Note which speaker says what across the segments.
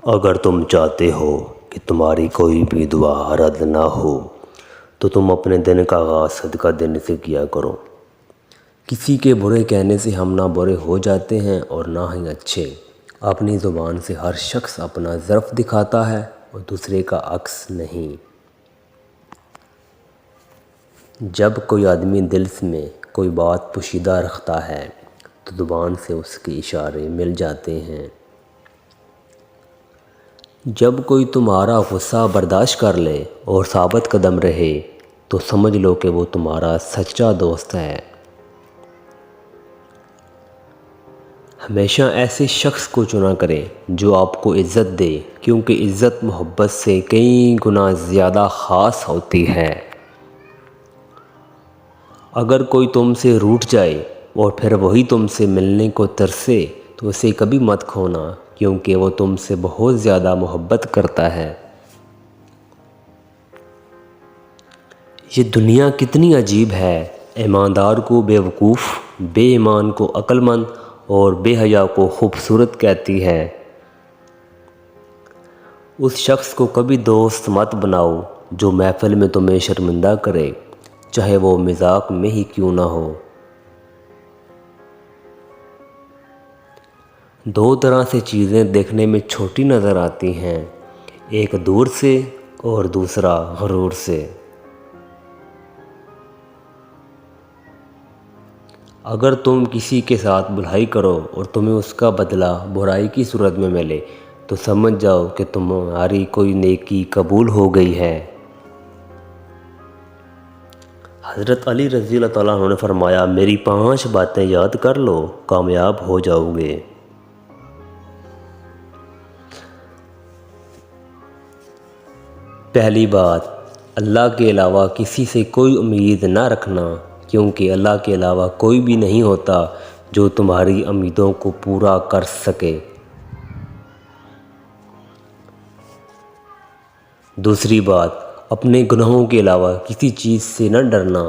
Speaker 1: اگر تم چاہتے ہو کہ تمہاری کوئی بھی دعا رد نہ ہو تو تم اپنے دن کا آغاز صدقہ دینے سے کیا کرو۔ کسی کے برے کہنے سے ہم نہ برے ہو جاتے ہیں اور نہ ہی اچھے۔ اپنی زبان سے ہر شخص اپنا ظرف دکھاتا ہے اور دوسرے کا عکس نہیں۔ جب کوئی آدمی دل میں کوئی بات پوشیدہ رکھتا ہے تو زبان سے اس کے اشارے مل جاتے ہیں۔ جب کوئی تمہارا غصہ برداشت کر لے اور ثابت قدم رہے تو سمجھ لو کہ وہ تمہارا سچا دوست ہے۔ ہمیشہ ایسے شخص کو چنا کریں جو آپ کو عزت دے، کیونکہ عزت محبت سے کئی گنا زیادہ خاص ہوتی ہے۔ اگر کوئی تم سے روٹھ جائے اور پھر وہی تم سے ملنے کو ترسے تو اسے کبھی مت کھونا، کیونکہ وہ تم سے بہت زیادہ محبت کرتا ہے۔ یہ دنیا کتنی عجیب ہے، ایماندار کو بیوقوف، بے ایمان کو عقل مند اور بے حیا کو خوبصورت کہتی ہے۔ اس شخص کو کبھی دوست مت بناؤ جو محفل میں تمہیں شرمندہ کرے، چاہے وہ مذاق میں ہی کیوں نہ ہو۔ دو طرح سے چیزیں دیکھنے میں چھوٹی نظر آتی ہیں، ایک دور سے اور دوسرا غرور سے۔ اگر تم کسی کے ساتھ بھلائی کرو اور تمہیں اس کا بدلہ برائی کی صورت میں ملے تو سمجھ جاؤ کہ تمہاری کوئی نیکی قبول ہو گئی ہے۔ حضرت علی رضی اللہ تعالیٰ عنہ نے فرمایا، میری 5 باتیں یاد کر لو، کامیاب ہو جاؤ گے۔ پہلی بات، اللہ کے علاوہ کسی سے کوئی امید نہ رکھنا، کیونکہ اللہ کے علاوہ کوئی بھی نہیں ہوتا جو تمہاری امیدوں کو پورا کر سکے۔ دوسری بات، اپنے گناہوں کے علاوہ کسی چیز سے نہ ڈرنا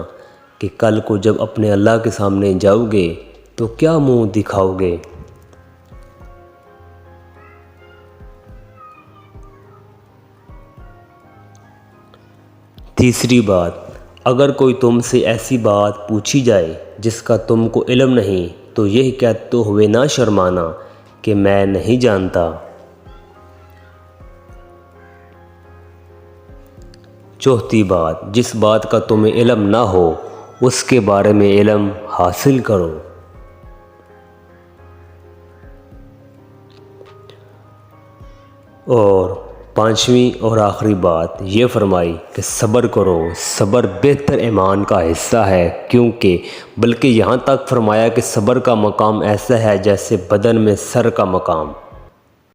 Speaker 1: کہ کل کو جب اپنے اللہ کے سامنے جاؤ گے تو کیا منہ دکھاؤ گے۔ تیسری بات، اگر کوئی تم سے ایسی بات پوچھی جائے جس کا تم کو علم نہیں تو یہ کہتے ہوئے نہ شرمانا کہ میں نہیں جانتا۔ چوتھی بات، جس بات کا تمہیں علم نہ ہو اس کے بارے میں علم حاصل کرو۔ اور پانچویں اور آخری بات یہ فرمائی کہ صبر کرو، صبر بہتر ایمان کا حصہ ہے، بلکہ یہاں تک فرمایا کہ صبر کا مقام ایسا ہے جیسے بدن میں سر کا مقام۔